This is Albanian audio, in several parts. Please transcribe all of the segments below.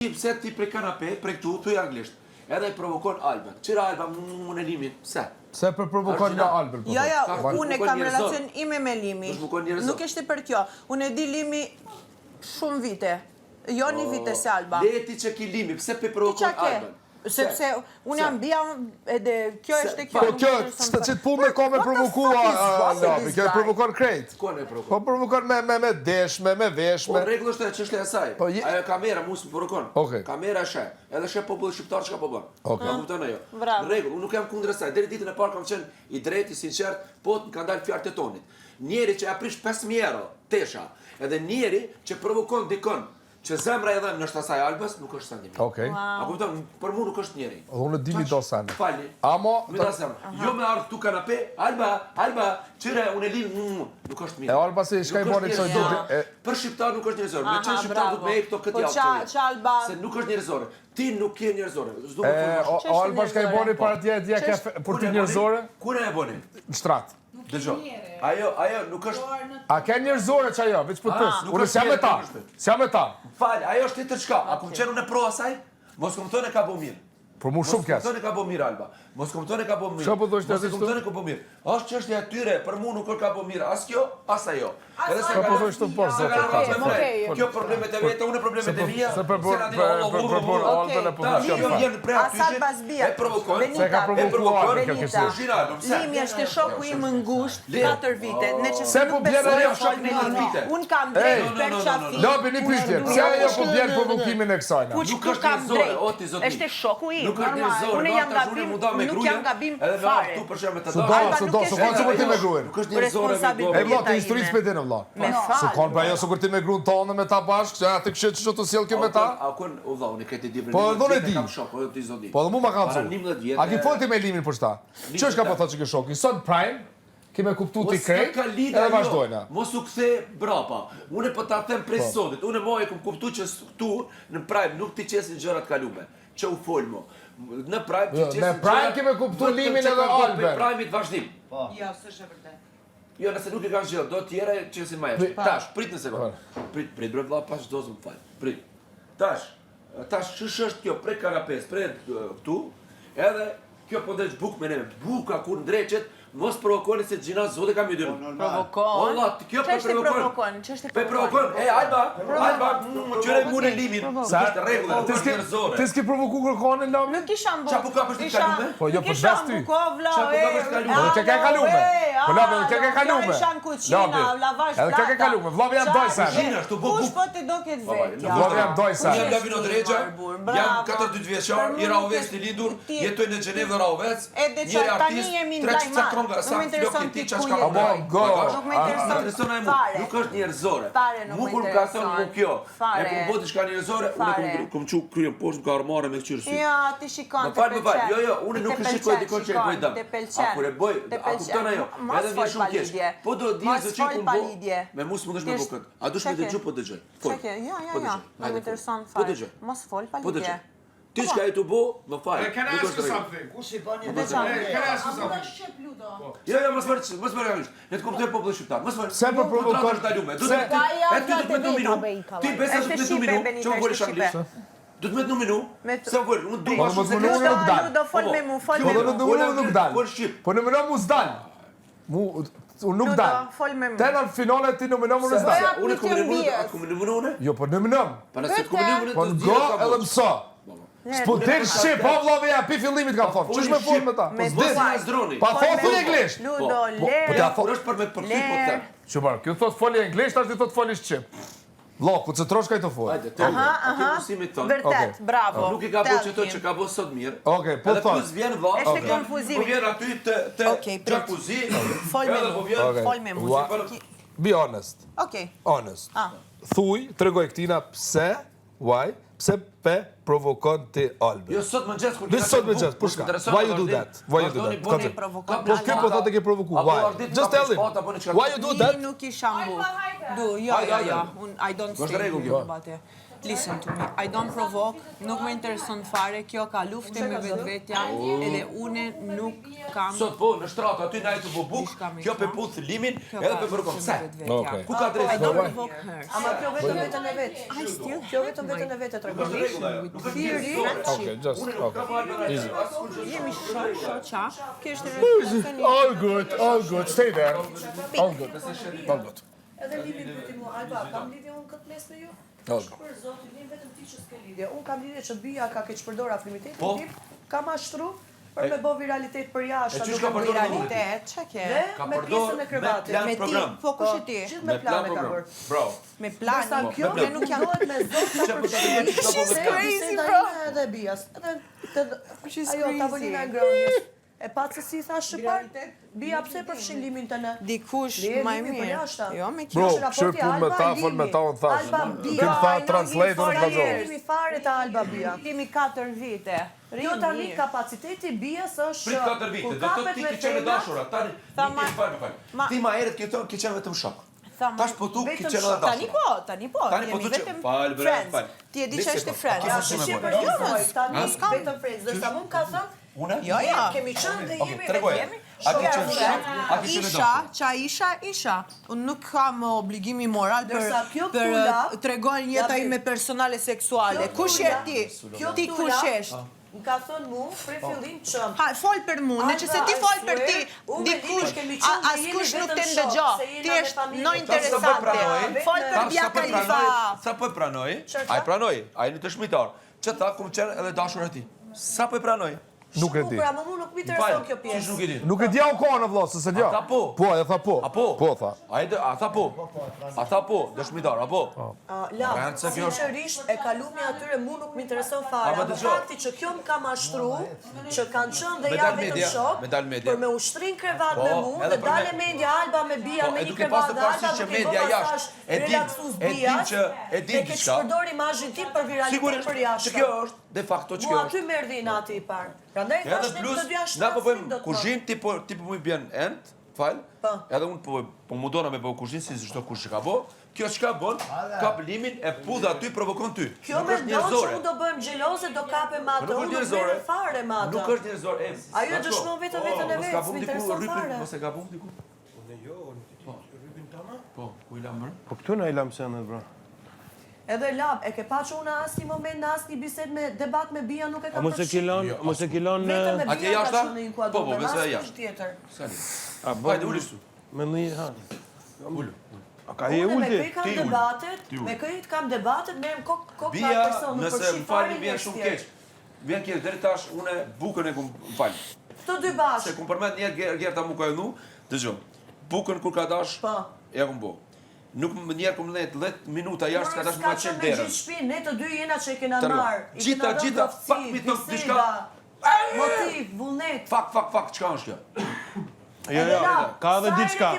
Pse ti prej kanape, prej këtu, thuj anglisht. Edhe I provokon Albën. Qira Alba unë e Limin, pse? Pse për provokon nga Albën? Jo, unë kam relacion ime me Limi. Nuk ishte për kjo. Unë e di Limi shumë vite. Jo një vite se Alba. Leti që ki Limi, pse për provokon Albën? Sepse unë jam bia edhe kjo është kjo. Po kjo, që të punë ka me provokua, Lapi, kjo e provokon krejt. Ko ne provokon? Po provokon me deshme, me veshme. Po rregull është çështja e saj. Ajo kamera mus më provokon. Kamera sheh. Edhe sheh popull shqiptar çka po bën. Ma kupton ajo. Në rregull, unë nuk jam kundër asaj. Deri ditën e parë kam qenë I drejtë, I sinqert, po të kanë dalë fjalët e tonit. Njeri që ja prish 5000 euro, tesha, edhe njeri që provokon dikon që zemra e dhem në asaj Albës, nuk është sendimi. A kupton, për mua nuk është njeri. Unë dimi do sende. Falni. Amo, jo me ardh këtu kanape, Alba, çire unë e lin, nuk është mirë. E Alba se çka I bën kësaj duti. Për shqiptar nuk është njerëzor. Me çfarë shqiptar do të bëj këto këtë javë? Se nuk është njerëzore. Ti nuk je njerëzore. Alba çka I bën para dia ka për ti njerëzore? Ku ne e bëni? Në shtrat. Dëgjoj. Ajo nuk është. A ka njerëzore që ajo, veç për pës. Unë s'jam me ta. Fal, ajo është tjetër çka. A kum qenë unë pro asaj? Mos kom thonë ka bë mirë. Për mu shumë kes. Mos kom thonë ka bë mirë Alba. Mos kom thonë ka bë mirë. Çfarë po thosh ti? Mos kom thonë ka bë mirë. Është çështja e tyre, për mua nuk ka bë mirë as kjo, as ajo. Edhe se po thosh të por zotë. Kjo problemet e veta, unë problemet e mia. Se për Alba në pozicion. Jo vjen prej aty. E provokon. Se ka provokuar kjo Limi është shoku im ngusht 4 vite. Se po bjen ajo shoku me 4 vite. Un kam drejt për çafi. Lapi një pyetje. Pse ajo po bjen provokimin e kësaj? Nuk është njerëzore, o ti zoti. Është shoku im. Nuk është njerëzore. Unë jam gabim, nuk jam gabim fare. Tu për shemb të ti me gruën. Nuk është njerëzore. E vlla të historisë për dinë vlla. Se kanë pra jo sukur ti me gruën tonë me ta bashkë, se atë kështu çu të sjell kjo me ta. A kon u vlla, unë këtë di. Po unë e di. Kam shok, po ti zoti. Po edhe mua ma kanë thënë. A ki folti me Limin për shta? Ç'është ka po thotë që shoku? Sot Prime kemë kuptuar ti krejt. Edhe vazhdojna. Mos u kthe brapa. Unë po ta them prej sotit. Unë më e kam kuptuar që këtu në Prime nuk ti qesin gjërat kalume. Që u folmo. Në Prime ti qesin. Në Prime kemë kuptuar Limin edhe Albën. Në Prime-it vazhdim. Jo, s'është e vërtetë. Jo, nëse nuk I kanë gjë, do tjera që si më jashtë. Tash, prit në sekondë. Prit bre vlla pas dozën fal. Prit. Tash ç'është kjo prej kanapes, prej këtu, edhe kjo po dëj buk me ne. Buka kur ndreqet, mos provokoni se xhina zoti kam ydur. Provokon. Valla, kjo po provokon. Po provokon. Alba, çore mune Limin. Sa është rregull, ti s'ke njerëzore. Ti s'ke provokuar kërkonin Lami? Nuk kisha mbo. Çfarë po ka për të kalume? Po jo po bes ty. Çfarë po ka për të kalume? Po çka ka kalume? Po Lami, çka ka kalume? Shan kuçina, lavazh. Edhe çka ka kalume? Vllavi jam doj sa. Xhina, këtu buk. Kush po ti do ket vetë? Vllavi jam doj sa. Jam Lavino Drexha. Jam 42 vjeçar, I Rahovec I lindur, jetoj në Gjenevë Rahovec. Njëri artist, sa flokti ti çka ka go. Nuk më intereson fare. Nuk është njerëzore. Nuk kur ka thënë mu kjo. E kur bëhet diçka njerëzore, unë kam çu kryen poshtë ka armare me qyrsi. Ja, ti shikon. Jo, unë nuk e shikoj dikon që e bëj dëm. A kur e bëj, a kupton ajo? Edhe vjen shumë keq. Po do di se çu ku bë. Me mus mundesh me bukët. A dush me dëgjoj po dëgjoj. Ja. Nuk më intereson fare. Mos fol pa lidhje. Ti çka e tu bë, më fal. Can I ask you something? Kush I bën Can I ask you something? Jo, mos bëj. Ne të kuptoj popullin shqiptar. Mos bëj. Se po provokon talume. Do të ty të më minutë. Ti besoj se të më minutë. Ço vole shanglisht. Do të më në minutë. Se vol, unë dua shumë se nuk dal. Do fol me mu, fol me mu. Po nuk dal. Fol shqip. Po në mënyrë mos dal. Unë nuk dal. Fol me mu. Te në finale ti në mënyrë mos dal. Unë kom në mënyrë. Jo, po në mënyrë. Para se kom në mënyrë. Po go edhe mëso. S'po din shqip, po vllavi, pi fillimit kam thonë. Ç'është me fol me ta? Po s'din. Pa fol anglisht. Ludo, le. Po ta Kur është për me për ti po them. Çfarë? Kjo thot foli anglisht, tash ti thot foli shqip. Vlla, koncentrosh kaj të fol. Hajde, te. Vërtet, bravo. Nuk I ka bëu çto që ka bëu sot mirë. Okej, po thon. Vjen vlla. Është konfuzimi. Po vjen aty te jacuzzi. Fol me mu. Fol me mu. Be honest. Okej. Honest. Thuj, tregoj këtina pse, pse pe provokon ti Albën. Jo sot mëngjes kur sot mëngjes, për shka? Why you do that? Why you do that? Po kë po thotë ke provoku? Why? Just tell him. Why you do that? Nuk I shambu. Jo. I don't stay about it. Listen to me, I don't provoke, nuk më intereson fare, kjo ka lufte me vetvetja, edhe une nuk kam... Sot po, në shtratë, aty na e të bubuk, kjo pe puth limin, edhe pe bërë kom. Se? Ku ka drejtë? I don't provoke her. Ama kjo vetëm vetën e vetë. Kjo vetëm vetën e vetë e tregon. Thiri. Okay, just, okay. Easy. Jemi shoqa, kjo është relacioni. All good, stay there. All good. Edhe lidhje pyeti mua, Alba, kam lidhje unë këtë mes me ju? Për zotin, lim vetëm ti që s'ke lidhje. Unë kam lidhje që bija ka keq përdor afrimitetin tim, ka mashtru për me bë viralitet për jashtë, nuk ka viralitet, çka ke? Dhe me pjesën e krevatit. Me ti, po kush e ti? Gjithë me plan e ka bërë. Bravo. Me plan, Kjo nuk janë me zotë për shkëndijë. She's crazy, bro. Edhe bijas. Ajo, tavolina e ngrënjes. E pa se si thash shqipar, bija pse përfshin limin të në? Dikush ma e mirë. Jo, me Bro, shërpun me ta, fol me ta, unë thash. Kim tha translator në vazhon. Limi fare të Alba bija. Limi 4 vite. Jo tani kapaciteti bijës është... Prit 4 vite, dhe të ti ki qenë dashura, tani, ti ma eret ki qenë vetëm shok. Tash po tu ki qenë dhe dashura. Tani po, jemi vetëm friends. Ti e di që është friends. Tani vetëm friends, dhe sa mu më ka thënë, Jo, kemi qenë dhe jemi Isha. Unë nuk kam obligimi moral për tregoj jeta ime personale seksuale. Kush je ti? Ti kush jesh? Më ka thënë mu, prej fillim që... Fol për mu, në që se ti fol për ti, askush nuk të ndëgjo, ti është no interesante. Fol për Bia Khalifa. Sa po e pranoj? A e pranoj? A e një të shmitar. Që ta kumë qenë edhe dashur e ti. Sa po e pranoj? Nuk e di. Pra më mu nuk mi të reson kjo pjesë. Nuk e di au kona vlo, se se dja. A tha po? Po, e tha po. A po? Po, tha. A tha po? A tha po, dëshmitar, a po? La, sinqerisht e kalumja atyre mu nuk mi intereson fare. Ama fakti që kjo më ka mashtru, që kanë qënë dhe ja vetëm shok, për me ushtrin krevat me mu, dhe dale media Alba me Bia me një krevat dhe Alba duke bërë masash relaksus Bias, dhe ke që përdor imazhin tim për viralitet për jashtë. Që kjo është, de facto që kjo Mua është. aty merdi nati i parë. Prandaj Edhe thash ne plus, të dy ashtë na po bëjmë kuzhinë, ti po më i bjen end, fal. Edhe unë po mu dona me bëu kuzhinë si çdo kush që ka bë. Kjo çka bën, kap limin e pudh aty provokon ty. Kjo me ndonë që unë do bëjmë gjeloze, do kapem atë, unë do bëjmë fare me atë. Nuk është njerëzore, Ajo dëshmon vetën e vetë, s'mi intereson fare. Mos e gabon diku. Unë jo, rrybin tama? Po, ku i lam mërë? Po këtu na i lam senet, bro. Edhe lab, e ke pa që unë asnjë moment në asnjë bisedë me debat me Bia nuk e kam Mos e kilon Vetëm me Atje Bia jashtë? ka qenë në inkuador. Po, besoj asnjë jashtë. tjetër. Sali. Hajde ulis tu. me një ha. Ulu. A ka e Unë me ulti? këj kam debatet, me këj kam debatet, merrem kokë pa Bia, person, nuk nëse përfshi më fare falni vjen shumë keq. Vjen keq deri tash unë bukën e kum fal. Këto dy Se bashkë. kum përmend një herë Gerta mu ka dhënë, dëgjoj. Bukën kur ka dash, Po. ja kum bë. Nuk më njerë kum lënë 10 minuta jashtë ka dash më çel Me derën. gjithë shtëpinë, ne të dy jena që e kena Tërë. marrë. I Gjitha, kena dhënë gjitha, dofsi, pak mi thon diçka. biseda, motiv, vullnet. Fak, çka është kjo? Jo, ka edhe diçka.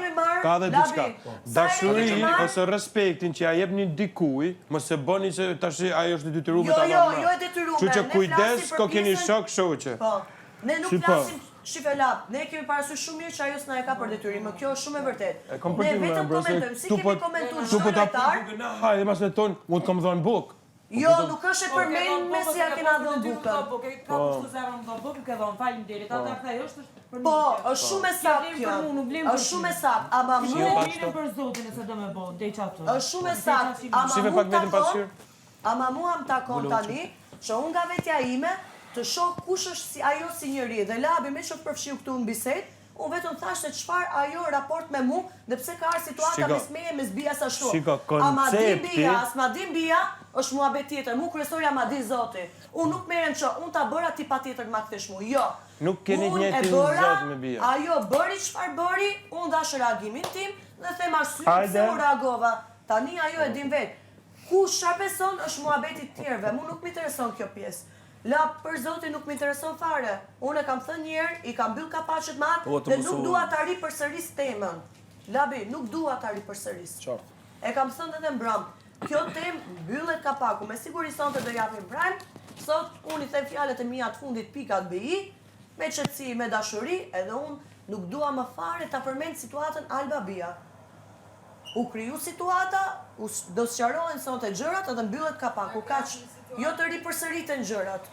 Ka edhe diçka. Dashuri ose respektin që ja jepni dikuj, mos e bëni se tash ajo është detyruar ta marrë. Jo e detyruar. Kështu që kujdes, ko keni shok shoqe. Po. Ne nuk flasim shifelap. Ne kemi parasysh shumë mirë që ajo s'na e ka për detyrim, kjo është shumë e vërtetë. Ne vetëm komentojmë, si kemi komentuar çdo lojtar. Hajde mas ton, mund të kam dhënë buk. Jo, nuk është e përmendur me si ja kena dhënë bukën. Po, ke ka kushtu zemrën më bukën, ke dhënë faleminderit. Ata ajo është për Po, është shumë e saktë kjo. Është shumë e saktë, ama mu mirë për zotin nëse do më bë, dej çatu. është shumë e saktë, ama mua më takon tani që unë nga vetja ime të shoh kush është si ajo si njëri dhe labi me që përfshiu këtu në bisedë, unë vetëm thashtë çfarë ajo raport me mu, dhe pse ka arë situata mes meje mes Bias ashtu. Ama din Bia, s'ma din Bia, është muhabet tjetër, mu kryesorja ma di Zoti. Unë nuk merrem që unë ta bëra ti patjetër ma kthesh mu. Jo. Nuk keni njëjtin Zot me Bia. Ajo bëri çfarë bëri, unë dash reagimin tim dhe them arsye pse u reagova. Tani ajo e din vetë. Ku shqapeson është muhabeti të tjerëve, mu nuk më intereson kjo pjesë. La, për Zotin nuk më intereson fare. Unë e kam thënë njerë, i kam byll kapaqet me atë dhe nuk dua ta ri përsëris temën. Labi, nuk dua ta ri përsëris. E kam thënë edhe mbram. Kjo temë mbyllet kapaku, me siguri sonte do japim prime. Sot unë i them fjalët e mia të fundit pikat BI, me qetësi, me dashuri, edhe unë nuk dua më fare ta përmend situatën Alba Bia. U kriju situata, do sqarohen sonte gjërat edhe mbyllet kapaku, kaq jo të ripërsëriten gjërat.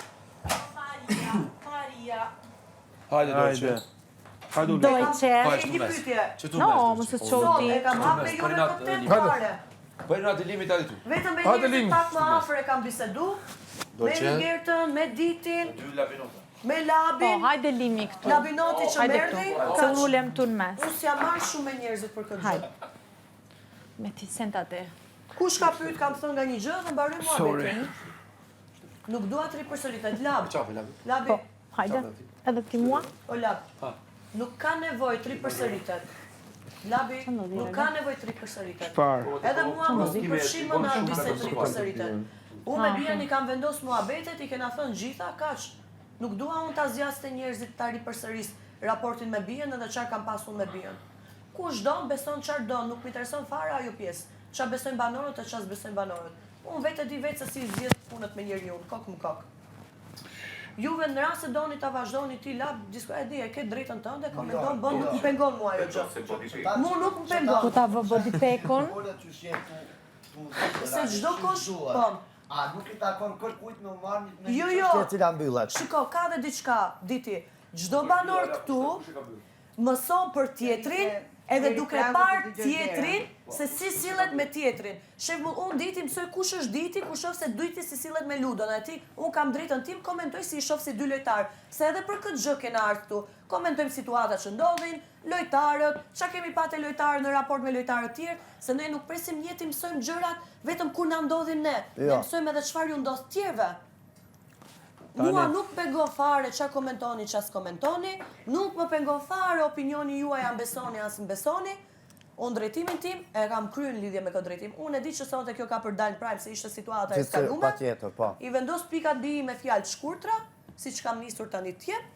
Maria. Hajde, Dolce. Dolce. No, më së qoti. E kam hapë ju me kontent fare. Bëjnë në atë limit aty ty. Vetëm me njerëzit pak më afër e kam bisedu. Me Gertën, me Ditin, me Labin. Hajde limi këtu. Labinoti që merdi. Se ulem tu në mes. Unë s'jam marrë shumë me njerëzit për këtë gjë. Me ti sentate. Kush ka pyet kam thënë nga një gjë dhe mbaroj muhabetin. Nuk dua të ripërsëritet. Labi. Hajde. Edhe ti mua? O Lab. Nuk ka nevojë të ripërsëritet. Labi, nuk ka nevojë të ripërsëritet. Edhe mua mos i përfshin më në atë se të ripërsëritet. Unë me Bian i kam vendosur muhabetet, i kena thënë gjitha kaq. Nuk dua unë ta zjas të njerëzit ta ripërsëris raportin me Bian edhe çfarë kam pasur me Bian. Kush don beson çfarë don, nuk më intereson fare ajo pjesë. Çfarë besojnë banorët e çfarë besojnë banorët. Unë vetë di vetë se si zgjedh punët me njeriu, kok më kok. Juve në rast se doni ta vazhdoni ti Lab, e di, e ke drejtën tënde, komenton, bën nuk më pengon mua ajo gjë. Mu nuk më pengon. Po ta vë body pekun. Se çdo kush, po. A nuk I takon kërkujt me marrë me Jo, cila mbyllet. Shiko, ka dhe diçka, Diti. Çdo banor këtu mëson për tjetrin, edhe duke parë tjetrin se si sillet me tjetrin. Shembull, unë Diti mësoj kush është Diti, kur shoh se Diti si sillet me Ludon, e ti unë kam drejtën tim komentoj si I shoh si dy lojtar. Se edhe për këtë gjë kena ardhur këtu. Komentojmë situatat që ndodhin, lojtarët, çka kemi patë lojtarë në raport me lojtarët tjerë, se ne nuk presim njëti mësojmë gjërat vetëm kur na ndodhin ne. Ne mësojmë edhe çfarë ju ndodh tjerëve. Mua nuk pengon fare çfarë komentoni, çfarë s'komentoni, nuk më pengon fare opinioni juaj, a besoni as mbesoni. Unë drejtimin tim e kam kryer në lidhje me këtë drejtim. Unë e di që sonte kjo ka për dalë prime se ishte situata e skaluar. Patjetër, po. I vendos pikat mbi me fjalë të shkurtra, siç kam nisur tani të jem.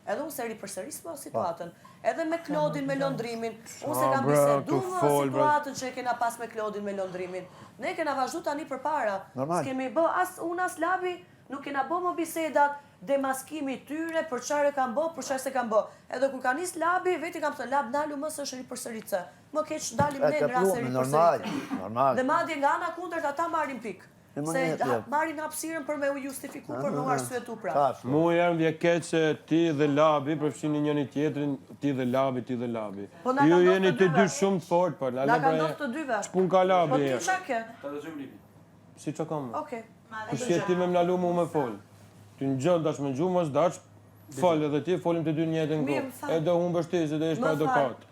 Edhe unë se ripërsëris më situatën. Edhe me Klodin, me londrimin. Unë se kam biseduar situatën që e kena pas me Klodin, me londrimin. Ne kena vazhdu tani përpara. S'kemi bë as unë as Labi, nuk kena bë më bisedat, demaskimi tyre për çfarë kanë bë, për çfarë se kanë bë. Edhe kur ka nis Labi, veti kam thënë Lab dalu më së është ripërsëritse. Më keq dalim ne në rast se ripërsëritse. Normal. Dhe madje nga ana kundërt ata marrin pikë. Se marrin hapësirën për me u justifikuar për me u arsyetuar pra. Mua janë vje keq se ti dhe Labi përfshini njëri tjetrin, ti dhe Labi. Ju jeni të dy shumë të fortë, po. Na ka ndodhur të dyve. Ç'pun ka Labi? Po ti çka ke? Ta dëgjojmë lipin. Si çka kam? Okej. Kush je ti me mlalu mu me fol? Ti në gjën dash me gjumë, mos dash, fol edhe ti, folim të dy njëjtën kohë. E do humbësh ti se do jesh pa edukat.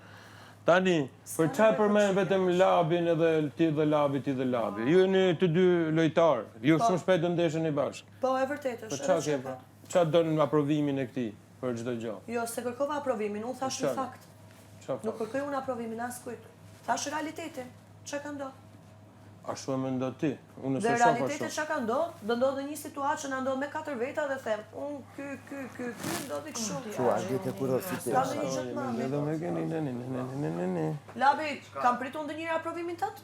Tani, për çfarë përmend vetëm Labin edhe ti dhe Labi. Ju jeni të dy lojtarë, ju shumë shpejt do ndesheni bashkë. Po, e vërtetë Po është. çfarë ke pra? Çfarë don aprovimin e këtij për çdo gjë? Jo, se kërkova aprovimin, unë thash në fakt. Nuk kërkoj unë aprovimin askujt. Thash realitetin. Çka ka ndodhur? Ashtu e mendon ti. Unë Dhe realiteti çka ka ndodhur, do ndodhë një situatë që na ndodh me 4 veta dhe them, unë ky ndodhi kështu. Çu, a ditë kuriozitet. Ka ndonjë gjë të madhe. Edhe me keni Labi, kam pritur ndonjëherë aprovimin tënd?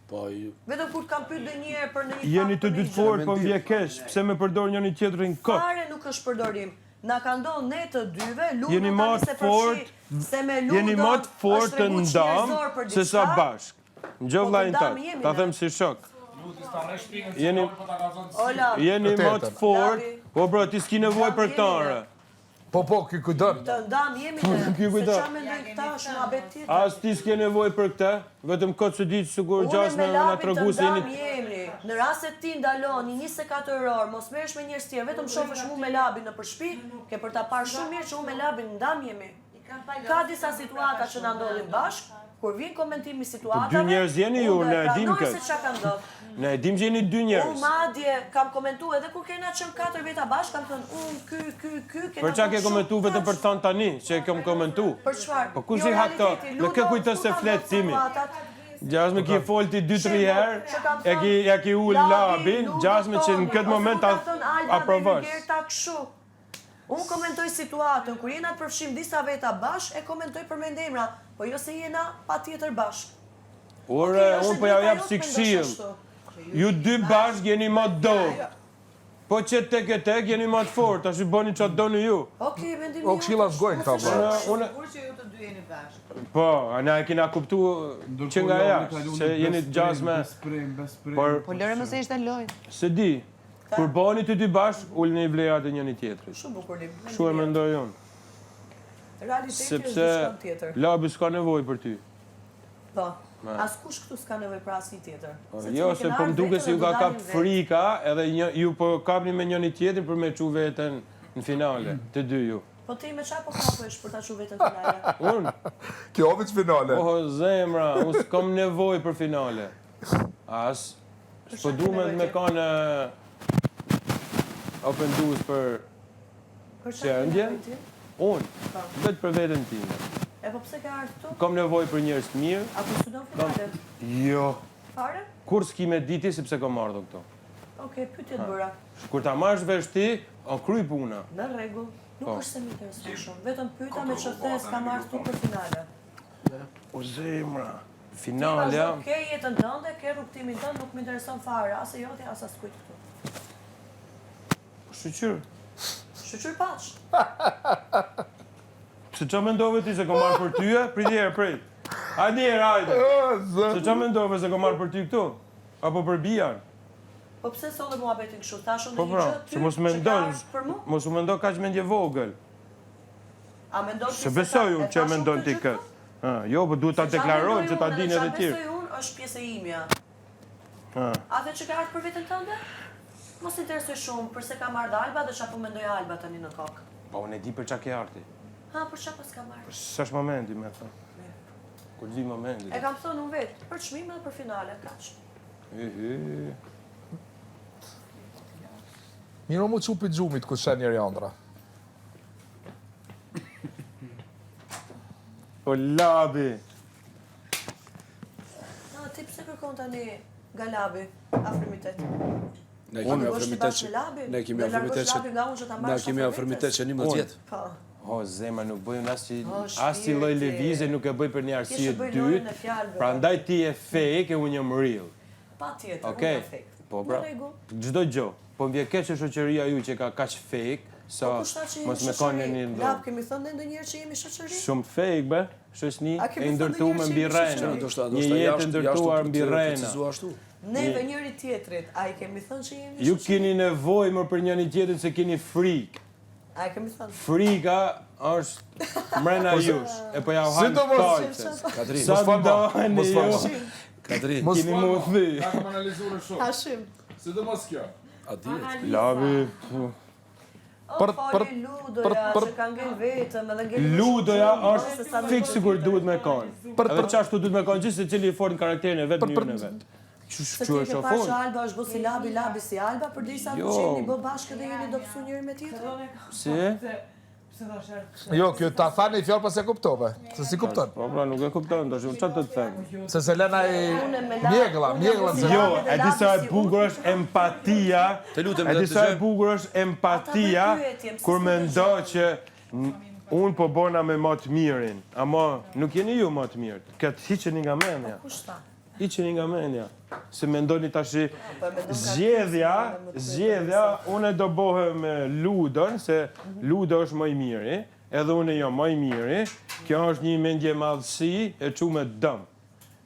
Po, Vetëm kur kam pyet ndonjëherë për ndonjë jeni të dy të fortë, po vje keq, pse më përdor njëri tjetrin kot? Fare nuk është përdorim. Na ka ndodhur ne të dyve, Jeni Ludon më tani se përfshi se me Ludon. Jeni më të fortë në ndam se sa bashk. Gjë vllajin tënd, ta them si shok. Jeni më të fortë, po bro, ti s'ki nevojë për këtë. Po, ky kujton. Të ndam jemi ne. Ky kujton. Se çfarë mendoj këta është muhabet tjetër. As ti s'ke nevojë për këtë, vetëm kot se ditë sigur gjas me na tregu se jeni. Në rast se ti ndaloni 24 orë, mos merresh me njerëz tjerë, vetëm shohësh mua me Labin nëpër shtëpi, ke për ta parë shumë mirë që unë me Labin ndam jemi. Ka disa situata që na ndodhin bashkë, kur vjen komentimi situatave. Dy njerëz jeni ju, ne e dim këtë. Se çka ka ndodhur. Ne e dim që jeni dy njerëz. Unë madje kam komentuar edhe kur kena qenë 4 veta bashkë, kam thënë ky kena. Për çka ke komentuar vetëm për thënë tani, që e kam komentuar? Për çfarë? Po kush I ha këto? Në kë kujton se flet timi? Gjasme ki folti 2-3 herë, ja ki ul Labin, gjasme që në këtë moment aprovosh. Unë komentoj situatën, kur jena të përfshim disa veta bashkë, e komentoj për mendemra, po jo se jena pa tjetër bashkë. Ore, unë po ja jap si këshill. Ju dy bashkë jeni më dog. Po që tek e tek jeni ma të fort, tash i bëni që të doni ju. Okej, mendim O këshilla s'gojnë këta, bro. Sigur që ju të dy jeni bashkë. Po, ana e kina kuptu që nga jashtë, se jeni të gjasme. Po lëre më se ishte lojë. Se di, kur bëni të dy bashkë, ullë një vlerat e njëni tjetrit. Shumë bukur lim. Kështu e mendoj unë. Realiteti është Sepse diçka tjetër. labi s'ka nevojë për ty. Po. Askush këtu s'ka nevojë për asnjë tjetër. Jo, se po më duket se ju ka kap frika, edhe ju po kapni me njëni tjetrin për me çu veten në finale, të dy ju. Po ti me çfarë po kapesh për ta çu veten në finale? Unë? Kjo ovic finale. Oh, zemra, unë s'kam nevojë për finale. S'po du me kanë ofendues për qëndjen. Unë, vetë për veten time. E po pse ka ardhur këtu? Kam nevojë për njerëz të mirë. Apo studon finalet? Jo. Fare? Kur s'ki me diti sepse kam ardhur këtu. Okej, pyetje të bëra. Kur ta marrësh vesh ti, o kryj puna. Në rregull. Nuk është se më intereson shumë. Vetëm pyeta me çfarë s'ka marrë këtu për finale. O zemra, finalja. Ke jetën tënde, ke rrugtimin tënd, nuk më intereson fare, as e joti as as kujt këtu. Shqyr. Shqyr paç. Se qa mendove ti se ko marrë për tyje? Prit. Hajde, hajde. Se qa mendove se ko marrë për ty këtu? Apo për bijan? Po pse solle muhabetin kështu? Tashun Po dhe një pra, gjë ty se mos që mendon, ka për mu? mos u mendon kaq mendje vogël. A mendon ti Se besoj unë që mendon ti këtë. Jo, po duhet ta deklarojnë që ta dinë edhe tjerë. Besoj unë është pjesë e imja. Ha. Atë që ka ardhur për veten tënde? Mos interesoj shumë përse ka marrë Alba dhe çfarë po mendoj Alba tani në kokë. Po unë e di për çka ke arti. Ha, për çfarë pas ka marrë? S'është momenti, më thon. Kur di momenti. E kam thënë unë vetë, për çmime dhe për finale, kaq. Miro mu qupi gjumit ku shen njëri andra. O labi. Ti pse kërkon tani Galabi afrimitet? Ne kemi afrimitet që... Ne kemi afrimitet që një më tjetë. Po. O, zema, nuk bëjmë asë lloj lëvizje, nuk e bëj për një arsye dytë. Pra ndaj ti e fake e unë jam real. Pa tjetër, unë jam fake. Po, pra, çdo gjë. Po më vjen keq shoqëria ju që ka kaq fake, sa mos me kanë një ndonjë. Lap, kemi thënë ndonjëherë që jemi shoqëri? Shumë fake, be. Shoqni e ndërtuar mbi rrena. Një jetë ndërtuar mbi rrena. Neve njëri tjetrit, a i kemi thënë që jemi shoqëri? Ju keni nevojë më për njëri tjetrin se keni frikë. A i kemi thënë? Frika është mrena jush. E po ja u hanë tajtës. Katrin, Sa ndoheni ju. Katrin. Kini mu thë. Ta kam analizuar shumë. Hashim. Si do mos kjo. A dihet. Labi. Fali Ludoja, që ka ngell vetëm, edhe ngell... Ludoja është fikë sikur duhet me kanë. Edhe qashtu duhet me kanë gjithë se cili i fort në karakterin e vetë, njërën e vetë. Se ti ke parë që Alba është bo si Labi, Labi si Alba, për disa të qeni bë bashkë dhe jeni do pësu njëri me tjetër? Si? Jo, kjo ta thani i fjallë pas e kuptove. Se si kupton. Po, pra, nuk e kupton, të shumë qatë të të them. Se Selena i mjegla në Selena. Jo, e disa e bukur është empatia, e disa e bukur është empatia, kur me ndo që unë po bona me më të mirin, ama nuk jeni ju më të mirë, këtë hiqeni nga menja. Hiqeni nga menja. Se me ndoni tashi zgjedhja, unë do bohe me Ludon, se Ludo është më i miri, edhe unë jam më i miri, kjo është një mendje madhësi e çu me dëm.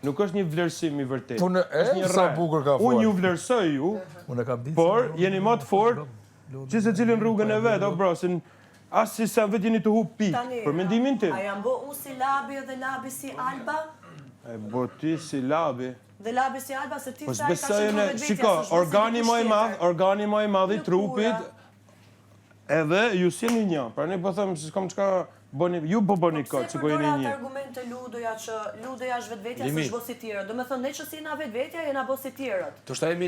Nuk është një vlerësim i vërtet. Është një sa bukur ka unë ju vlerësoj ju, por jeni më të fortë, që se cilin rrugën e vetë, o bro, se as si sa vetë jeni të hup pikë, për mendimin tim. A jam bo unë si Labi edhe Labi si Alba? E bo ti si Labi. Dhe Labi si Alba, se ti Po sa i ka s'besojnë, qenë shiko, organi më i madh i trupit, edhe ju s'jeni një. Pra ne po them se s'kam çka bëni, ju po bëni kot, sikur jeni një. Pse përdor argumente Ludoja që Ludoja është vetvetja s'është bo si tjerët. Do me thënë ne që si na vetvetja jena bo si tjerët.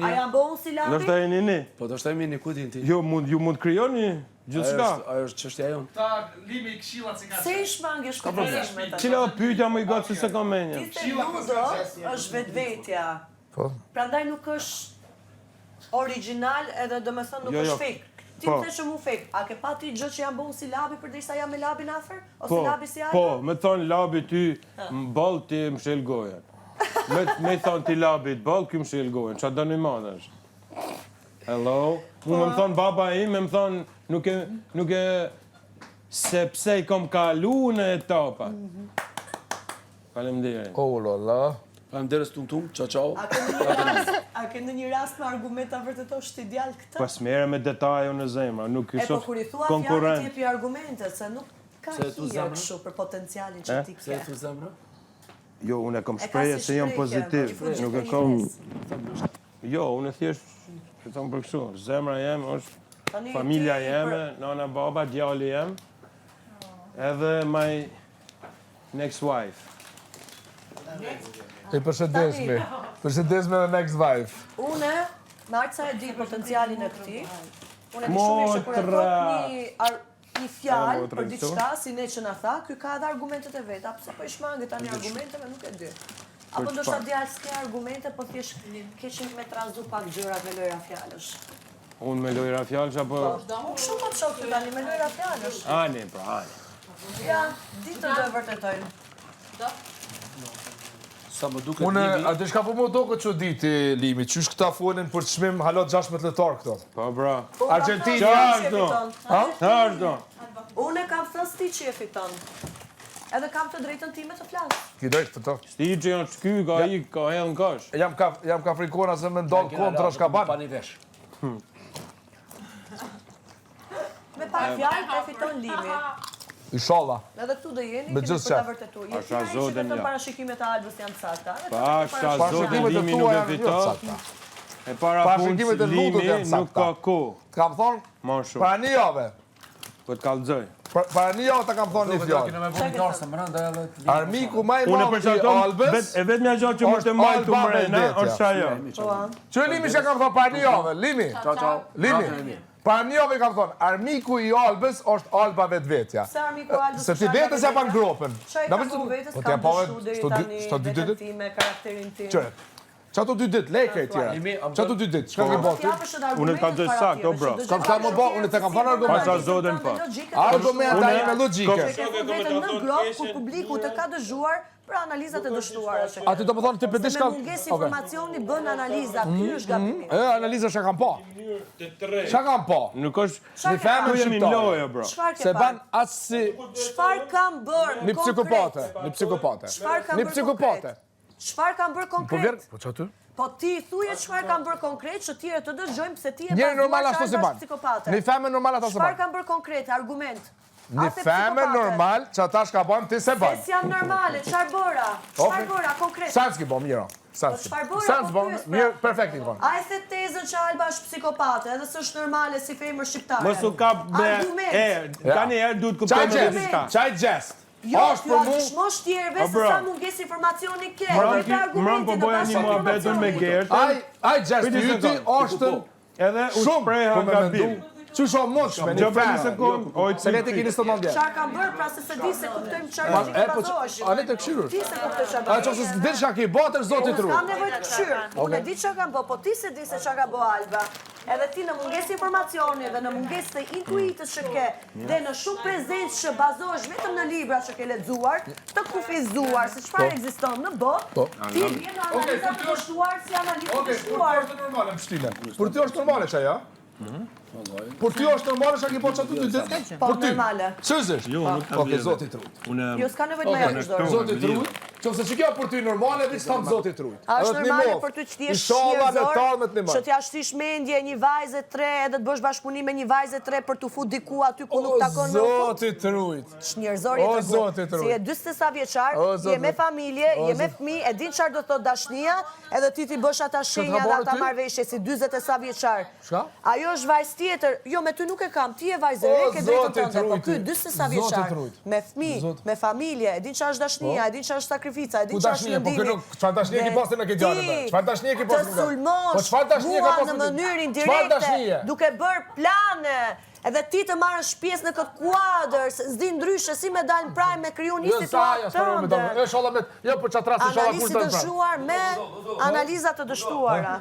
A jam bo unë si Labi? Nështë e një. Po do shta e mini, ku din ti? Ju mund krijoni gjithçka. Ajo është çështja jonë. Ta limi i këshillat se ka. Se i shmangesh këtë me Cila pyetja më i gatë se kam menja? Ti Ludo është vetvetja. Po. Prandaj nuk është original edhe do me thënë nuk është fake. Ti më the që mu fake. A ke pa ti gjë që jam bëu si Labi përderisa jam me Labin afër? Ose Labi si Alba? Po, me thonë Labi ty m'ball ti mshel gojen. Me thonë ti Labi t'ball, ky mshel gojen. Qa do një madh është? Hello. Mu më thonë baba im, më thonë nuk e sepse I kom kalu në etapa. Faleminderit. Oh la. Faleminderit tum, ciao. A ke ndonjë rast me argumenta vërtetosh ti djalë këtë? Pas mere me detajo në zemra, nuk E po shoh kur I thua fjalë ti jepi argumente, se nuk ka hija kështu për potencialin që ti ke. Se tu zemra? Jo, unë e kom shprehje se jam pozitiv, nuk e kom. Jo, unë thjesht e them për kështu, zemra jem është familja jeme, nana, baba, djali jem, edhe my next wife. E përshëndesme dhe next wife. Une, Marca e di potencialin e këtij. Unë e di shumë mirë që kur e thot një fjalë për diçka, si ne që na tha, ky ka edhe argumentet e veta, pse po I shmanget tani argumenteve, nuk e di. Apo ndoshta djalë s'ke argumente, po thjesht keqin me trazu pak gjërat me lojra fjalësh. Unë me lojra fjalësh apo Unë shumë po të shoh ty tani me lojra fjalësh. Ani, pra, ani. Ja, ditën do e vërtetojnë. Sa më duket Unë, Limi. atë shka po më do këtë që diti, Limi, qysh këta folin për çmim halo 16 lojtar këto. Po, bra. Argentinë. Çfarë? Unë e kam thënë ti që e fiton. Edhe kam të drejtën time të flas. Ki drejt për to. Sti që janë shky, ka I, ka hell në kash. Jam ka frikona se me ndonë kontra shka ban. Pani vesh. Me pak fjalë e fiton Limi. Inshallah. Edhe këtu do jeni Me kemi gjithë për ta qef. vërtetuar. Pasha Jeshina zotin vetëm ja. parashikimet e Albës janë të sakta. Pasha zotin Parashikimet e Limi tua nuk e janë jo fiton. sakta. E para Parashikimet punës e lutur Limi janë nuk ka sakta. kohë. Kam thonë, Ma shumë. para një jave. Po të kallëzoj. Para një jave ta kam thonë një fjallë. Kena me vonë se brenda edhe Armiku ma I Unë e madh I përshtaton, Albës. e vetëmja gjë që më të majtë të mrejna, është ajo. Që Limi që kam thonë para një jave, Limi. Ciao. Limi. Para një jave kam thonë, armiku I Albës është Alba vetvetja. Se armiku Albës. Se ti vetës ja pan gropën. Çaj ka ku vetës Po kam t'ja pove, dështu deri sto tani dy ditë? vetën time, karakterin tim. Qëre, qato 2 ditë, lejke I tjera. Qato 2 ditë, shka ke botë? Unë ka gjë saktë, o bro. Kam ka më bo, unë te kam thonë argumente. Pasha zotin pa. Argumenta ime logjike. Vetëm në blog kur publiku të ka dëgjuar për analizat e dështuara që A ti do më thonë ti për Se diçka? me munges informacioni bën analiza, ky është gabimi. Analiza shka kam po. Shka kam po. Nuk është... Në femën Ku jemi në shqiptare. loje, bro. Çfarë ke Se ban parë? atë si Çfarë kam bërë? një psikopate. Një psikopate. Çfarë kam Një bërë psikopate. konkret? Çfarë kam bërë Po vjerë, konkret? po që aty? Po ti thuje çfarë kam bërë konkret që tjerë të dëgjojmë pse ti e Njëri pas normal duar ashtu që se Alba ban. është psikopate. Një femën normal ashtu se Çfarë ban. kam bërë konkret? Argument. Një Ate femën psikopate. normal që ata shka bën ti se ban. Se jam normale, çfarë bëra? Çfarë bëra konkret? Sa s'ki bo, miro. Sa s'ki. çfarë bëra, Sa po s'bo, pyes, pra. mirë, perfekt I bon. A e the tezën që Alba është psikopate, edhe s'është normale si femër shqiptare. Mos u kap me... Argument. Ka një herë duhet Qaj kuptojmë gjest, diçka. qaj gjest. Jo, Është ty për a mu, dëshmosh tjerëve se bro. sa munges informacioni ke. Mram po boja një muhabetun me Gertën, aj gjest Prit një yti sekond. është edhe u shumë shpreha po me gabim. mendu. Që shumë mosh me një Gjo për një femën. sekund, oj Se ne të kini së të nëndje. Çfarë kam bërë, pra se di se kuptojmë çfarë E, logjike po bazohesh. a ne të këshirur. Ti se kuptoj çfarë A do. që se s'di shka ki botër zotit ru. Kam nevojë të këshyr. Unë e di çfarë kam bërë, po ti se di se çfarë ka bërë Alba. Edhe ti në mungesë informacioni dhe në mungesë të intuitës që ke dhe në shumë prezencë që bazohesh vetëm në libra që ke lexuar, të kufizuar se çfarë ekziston në botë, ti vjen në analiza të dështuar si analizë të dështuar. Është normale më shtile. Për ty është normale që ajo? Për ty është normale që ki po që aty 2 ditë? Po Për ty? normale. Sëzësh? Jo, nuk ka Oke, vlerë. zotit rujt. Jo s'ka nevojë të më japësh dorë. Zotit rujt. Që se që kjo për ty normale, vi s'tam zotit rujt. A është normale për ty që ti je Inshallah me talmet një që t'ja shtish mendje një vajze 3 edhe të bësh bashkëpunim me një vajze 3 për t'u fut diku aty ku nuk takon me u fut? Zotit rujt. Njerëzori O, të zotit Si rujt. je 40 sa vjeçar, O, zotit. je me familje, je me fëmijë, e din çfarë do të thotë dashnia, edhe ti bësh ata shenja dhe bërë ata ty? marrëveshje si 40 e sa vjeçar. Shka? Ajo është vajzë tjetër. Jo, me ty nuk e kam. Ti je vajzë e re, ke drejtën tënde, po ky 40 sa vjeçar. Me fëmijë, me familje, e din çfarë është dashnia, e din çfarë është sakrifica, e din Ku çfarë është dashnie, po lëndimi. këno, çfarë dashnie ki pasën me këtë djalë me? Çfarë dashnie ki pasën me? Të sulmosh Po çfarë dashnie ka mua pasën? në mënyrë Çfarë indirekte, dashnie? duke bërë plane, edhe ti të marrësh pjesë në këtë kuadër, se s'di ndryshe si me dalë në praj me kriju një Jo sa situatë ja s'paroj me tënde. domë. Inshallah me jo për çatra se inshallah Analizë kur të të pra. dështuar me analiza të dështuara.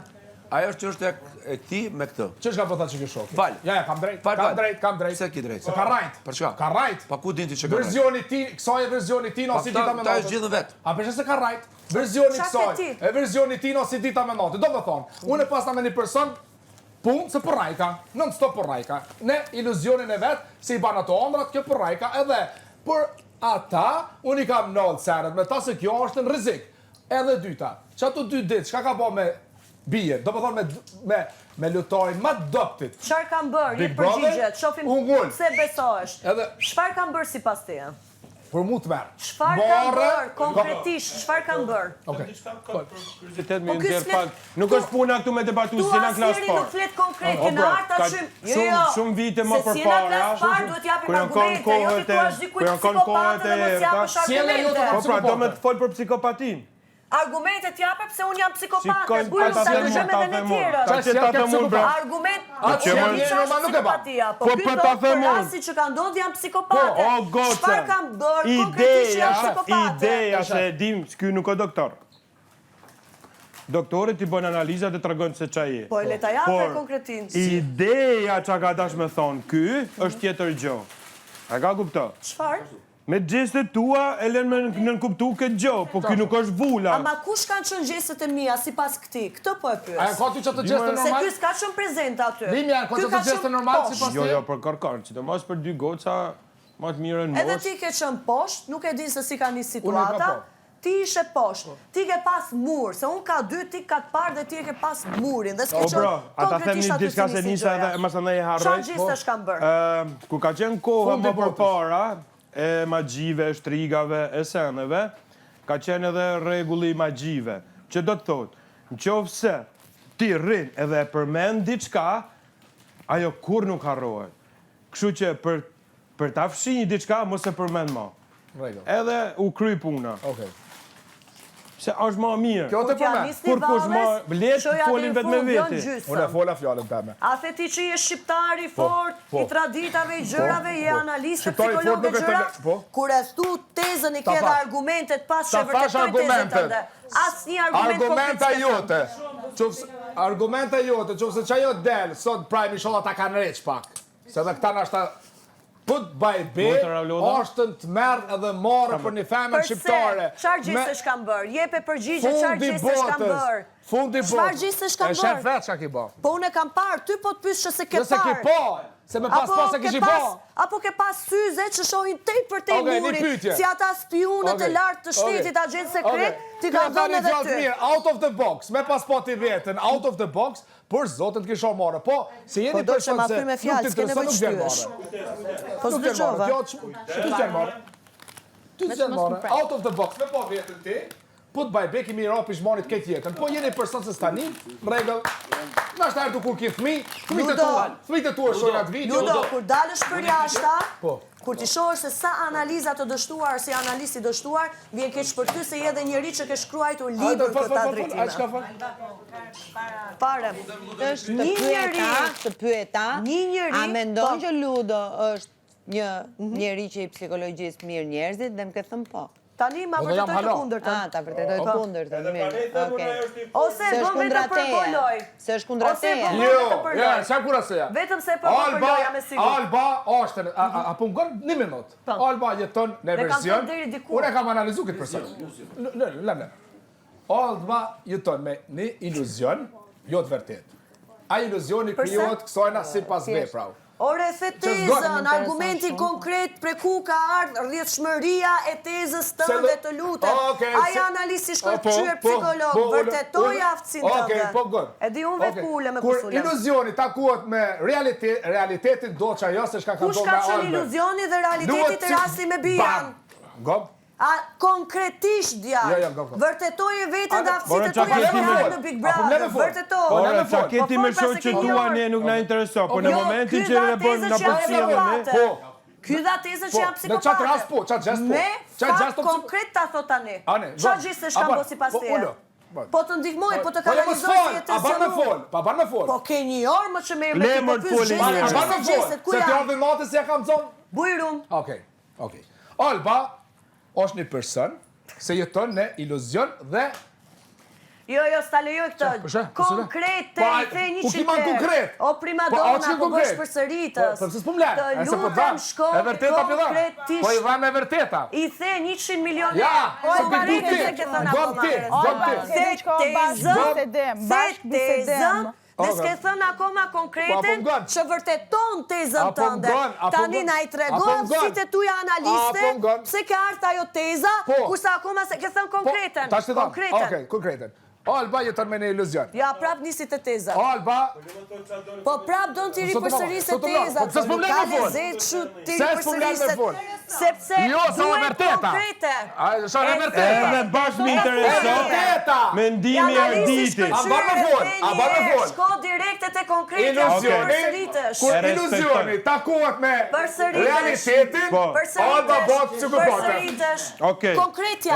Ajo është çështja e këtij me këtë. Ç'është ka po tha që ke shok? Fal. Ja, kam drejt. Fal, Kam fal. drejt, kam drejt. Se ki drejt. Se ka rajt. Për çka? Ka rajt. Pa ku din ti që ka rajt? Verzioni ti, kësaj e verzioni ti no si dita me Ta natë. është gjithë vet. A përse se ka rajt? Verzioni Qa ke kësaj. ti? E verzioni ti no si dita me natë. Do të thonë, unë e pasna me një person punë se për rajka, non-stop për rajka. Ne iluzionin e vetë, se i banë ato ondrat, kjo për rajka, edhe për ata, unë i kam nëllë senet, me ta se kjo është në rizik. Edhe dyta, që ato 2 ditë, çka ka po me bije, do më thonë me lutojnë ma doptit. Çfarë kanë bërë, jetë përgjigjet, shofim se besohesh. Çfarë kanë bërë si pas teje? Për mu të merë. Çfarë kanë bërë, konkretisht, çfarë kanë bërë? Nuk është puna këtu me debatu, si në klasë parë. Nuk flet konkret, këna arta shumë vite më për para. Se si në klasë parë, duhet japim argumente, jo të thua dikujt psikopatë dhe mos japësh argumente. Po pra, do me të folë për psikopatin. Argumentet jape pse unë jam psikopate, bujëm sa dëgjëm edhe në tjerët. Argument, psikopatia, po këto për rasti që kanë ndodhur janë psikopate. Çfarë kanë bërë konkretisht janë psikopate? Ideja se e dim, ky nuk është doktor. Doktorit i bën analizat e tregojnë se çfarë je. Po e le ta japë konkretin. Ideja që ka dash me thonë ky është tjetër gjë. A ka kupto? Çfarë? Me gjestet tua e lën me nënkuptu këtë gjë, po ky nuk është vula. Ama kush kanë qenë gjestet e mia sipas këtij? Këtë po e pyes. A ka ty çato gjeste normal? Se ky s'ka qenë prezent aty. Limja, ka çato gjeste normal sipas ty? Jo, për kërkon, sidomos për 2 goca më të mirë në moshë. Edhe ti ke qenë poshtë, nuk e di se si ka një situata. Ti ishe poshtë, ti ke pas mur, se unë ka 2, ti ka të parë dhe ti ke pas murin. Dhe s'ke qenë konkretisht aty si një si gjëja. Çfarë gjestesh kanë bërë? Ku ka qenë koha më përpara, e magjive, shtrigave, e seneve, ka qenë edhe rregulli i magjive. Që do të thotë, nëse ti rrin edhe e përmend diçka, ajo kur nuk harrohet. Kështu që për ta fshirë diçka mos e përmend më. Edhe u kry puna. Se është më mirë. Kjo të përmend. Kur kush më letë folin vetë me veti. Unë e fola fjalën teme. A the ti që je shqiptari fort, i traditave, i gjërave, je analist, psikolog e gjëra, kur e thu tezën i ke dhe argumentet pas që vërtetoj tezën tënde. Asnjë argument konkret. Argumente jote, qofse çajo del, sot Prime inshallah ta kanë rreç pak. Se edhe këta nashta put by be, është të merë edhe marë për një femën shqiptare. Çfarë gjestesh kanë bërë? Jepe përgjigje, çfarë gjestesh kanë bërë? Fundi botës. Çfarë gjestesh kanë bërë? E shef vetë çka ki bë. Po unë kam parë, ty po të pyes se ke parë. Se ke parë. Se me pas se kishi bë. Apo ke pas syze që shohin tepër te murit, si ata spionët e lartë të shtetit, agent sekret, ti ka dhënë edhe ty. Out of the box, me paspoti vetën, out of the box, për zotën të kisha marrë. Po, se jeni person se nuk të intereson nuk vjen marrë. Po s'dëgjova. Ty s'vjen marrë. Ty s'vjen marrë. Out of the box, me po vetën ti, put by back i mirë rapi shmonit këtë jetën. Po jeni person se stani, rregull. Na është ardhur kur ki fëmijë, fëmijët e tua shohin atë video. Ludo, kur dalësh për jashta, kur ti shohësh se sa analiza të dështuar, si analisti dështuar, vjen keq për ty se je edhe njëri që ke shkruajtur libër këta drejtime. Pare, është të pyeta, a mendon që Ludo është një njeri që i psikologjisë mirë njerëzit dhe më ke thënë po. Tani ma vërtetoj të kundërtën. Ta vërtetoj të kundërtën, mirë. Ose do vetëm për poloj. Se është kundra teje. Jo, sa kura seja. Vetëm se për poloja me sigur. Alba është, apo më gënë një minut. Alba jeton në version. Unë e kam analizu këtë person. Lëmë. Alba jeton me një iluzion, jo të vërtet. A iluzioni krijohet kësajna si pas veprave. Ore, the tezën, argumenti konkret për ku ka ardhë rrjedhshmëria e tezës tënde të lutem. Aja analisti shkëlqyer psikolog, vërtetoj aftësinë tënde. E di unë vetë ku ulem me kur iluzioni takohet me realitetin do që ajo se shka ka do me Kush ka qenë iluzioni dhe realitetit e rasti me bijan? Gop. A konkretisht djarë, vërtetoj e vetën dhe aftësitë të tuja në Big Brother, vërtetoj. Ore, qaketi me shoqë që tua ne nuk na intereso, po në momentin që ne bën në përcjellje Ky dha tezën që janë psikopate. Në qatë rast po, qatë gjest po. Me fakt konkret ta thot tani. Qatë gjestesh kanë bo si pas teje? Po të ndihmoj, po të kanalizoj si e të sëmu. Pa bar me fol. Po ke një orë më që me me të përpys gjestet ku se të janë? ardhën natë se ja kam zonë. Bujrum. Okej. Alba është një person se jeton në iluzion dhe... Jo, s'ta lejoj këtë. Konkrete, i the 100 herë. O primadona, po bësh për sëritës. Po s'pëm lërë. Të lutem shkoj konkretisht. Po i dha me vërteta. I the 100 milion herë. O e bareke se ke thënë apo marrës. Se tezën Dhe s'ke thënë akoma konkreten që vërteton tezën tënde. Tani na i tregon si të tuja analiste, pse ke ardhur ajo teza, kurse akoma se ke thënë konkreten. Konkreten. Alba jeton me një iluzion. Ja, prap nisi të teza. Alba... Po prap do t'i ripërsërisë tezat. Se s'pëmlen me fol. Se s'pëmlen me fol. Sepse duhet konkrete. Sa e vërteta. Edhe bashkë më intereson mendimi i Arditit. A ban me fol. Shko direkte te konkretja. Kur iluzioni takohet me realitetin, Alba bëhet psikopate. Konkretja.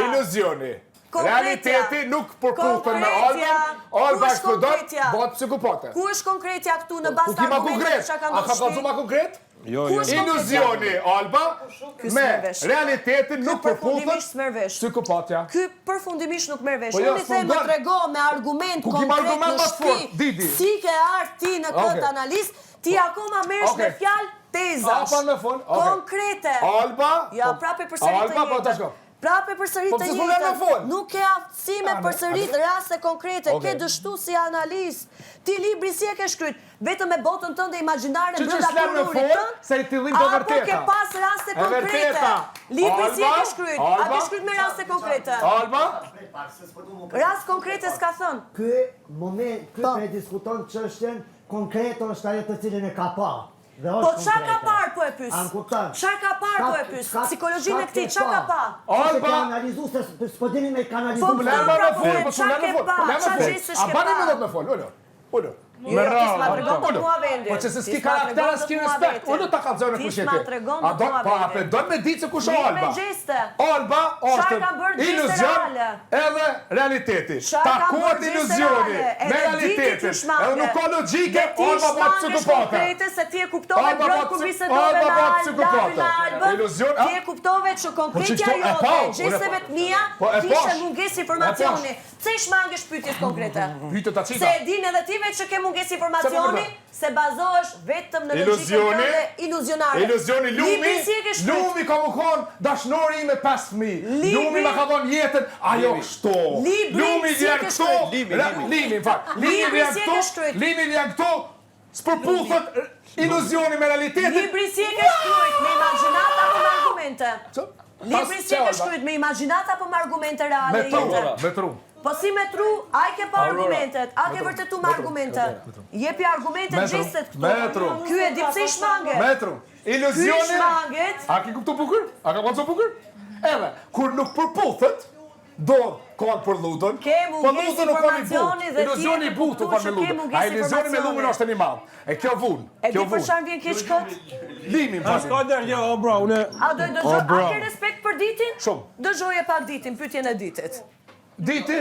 Iluzioni. Realiteti nuk përputhën me Albën, Alba eksplodon, bëhet psikopate. Ku është konkretja këtu në bazë të argumenteve që ka A ka kalzu ma konkret? Jo. Iluzioni Alba me realitetin nuk përputhën psikopatja. Ky përfundimisht nuk merr vesh. Unë i them më trego me argument konkret në shtëpi. Si ke ardhur ti në këtë analizë, ti akoma merresh me fjalë tezash. Konkrete. Alba. Ja, prapë përsërit të jetën. Prapë përsërit të jetën. Nuk ke aftësi me përsërit raste konkrete. Ke dështu si analist. Ti libri si e ke shkryt? Vetëm me botën tënde imagjinare brenda kurrit tënd? Apo ke pas raste konkrete? Libri si e ke shkryt? A ke shkryt me raste konkrete? Alba? Rast konkrete s'ka thënë. Ky diskuton çështjen konkrete është ajo të cilën e ka pa. Po çfarë ka parë po e pyes? Çfarë ka parë po e pyes? Psikologjinë e këtij çfarë ka parë? Alba analizu se s'po dini me kanalizu. A bani më do të më fol, ulo. Jo, kis ma tregon të mua vendi. Po që se s'ki karakter, s'ki respekt. Unë ta kalzoj në kushteti. Kis ma tregon të mua vendi. Do me ditë se kush Alba. Me gjeste. Alba është iluzion edhe realiteti. Takohet iluzioni me realitetin. Edhe nuk ka logjike, Alba bëhet psikopate. Se ti e kuptove broj kur bisedove në Albën. Iluzion. Ti e kuptove që konkretja jote, gjesteve të mia, kishte mungesë informacioni. Pse i shmangesh pyetjes konkrete? Se e din edhe ti vetë që ke mungesë informacioni, se bazohesh vetëm në logjikën tënde iluzionare. Iluzioni lumi ka më konë dashnori me 5 fëmijë. Lumi ma ka dhënë jetën, ajo kështu. Lumi vjen këtu. Limi vjen këtu. S'përputhet iluzioni me realitetin. Libri si e ke shkruajt me imagjinata apo me argumente? Libri si e ke shkruajt me imagjinata apo me argumente reale? Me tru. Po si me tru, a i ke pa argumentet, a ke vërtetu me argumentet. Jepi argumentet gjestet këtu. Metru. Ky e di pse i shmanget. Metru. Iluzioni. Ky i shmanget. A ke kuptu bukur? A ka koncu bukur? Edhe, kur nuk përputhet, do kanë për ludën. Ke mungesë informacioni dhe iluzioni i butë kanë me ludën. A iluzioni me lumën është një malë. E kjo vunë. E di për çfarë vjen keq kot? Limin. A s'ka der, jo, bro, unë... A ke respekt për ditin? Shumë. Dëgjoje pak ditin, pyetjen e ditit. Diti?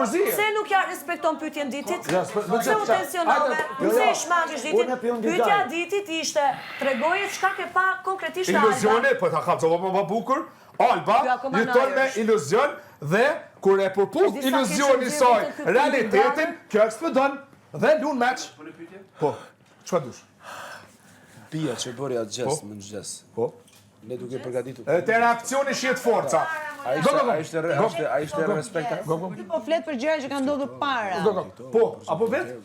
Pse nuk ja respekton pyetjen ditit? Pse u tensionove? Pse i shmangesh ditin? Pyetja ditit ishte, tregoje çka ke pa konkretisht Alba. Iluzioni, po ta kallzova më bukur. Alba jeton me iluzion dhe kur e përputh iluzioni saj realitetin, kjo eksplodon dhe lun match. Po, çfarë dush? Pia që bëri atë gjest më në gjest. Po. Ne duke përgatitur. Te reakcioni shihet forca. A ishte respekta? Po flet për gjëra që kanë ndodhur para. Po, apo vetë?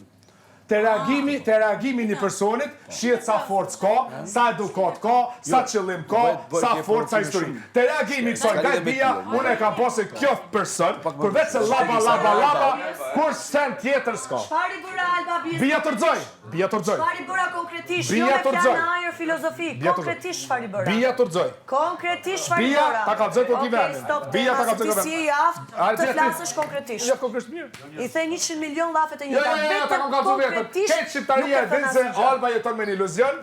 Te reagimi një personit, shihet sa forcë ka, sa edukat ka, sa qëllim ka, sa forca histori. Te reagimi kësaj gajbia, unë e kam pasë kjo person, përveç se laba, kur sen tjetër s'ka. Çfarë i bëra Alba bie? Bia tërxoj. Çfarë i bëra konkretisht? Jo me fjalë ajër filozofik. Konkretisht çfarë i bëra? Bia tërxoj. Konkretisht çfarë i bëra? Bia ta kallzoj për kivenin. Bia ta kallzoj për kivenin. Ti si i aft, të flasësh konkretisht. Ja, konkretisht mirë. I the 100 milion llafet e një datë. Këtë shqiptaria e dinë se Alba jeton me një iluzion,